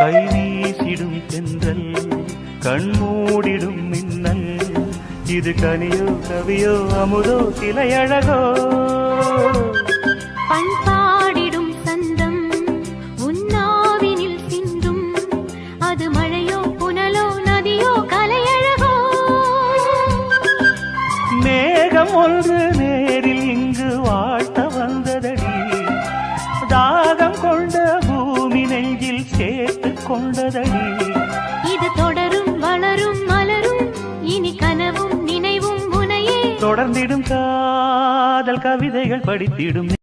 கை வீசிடும் தென்றல் கண்மூடிடும் மின்னல் இது கனியோ கவியோ அமுதோ சிலையழகோ பண்பாடிடும் சந்தம் உன்னாவினில் சிந்தும் அது மழையோ புனலோ நதியோ கலையழகோ மேகம் ஒன்று நேரில் இங்கு வாழ்த்த வந்ததடி தாகம் கொண்ட பூமி நெஞ்சில் சேர்த்து கொண்டதடி இது தொடரும் வளரும் மலரும் இனி கனவும் நினைவும் உனையே தொடர்ந்திடும் காதல் கவிதைகள் படித்திடும்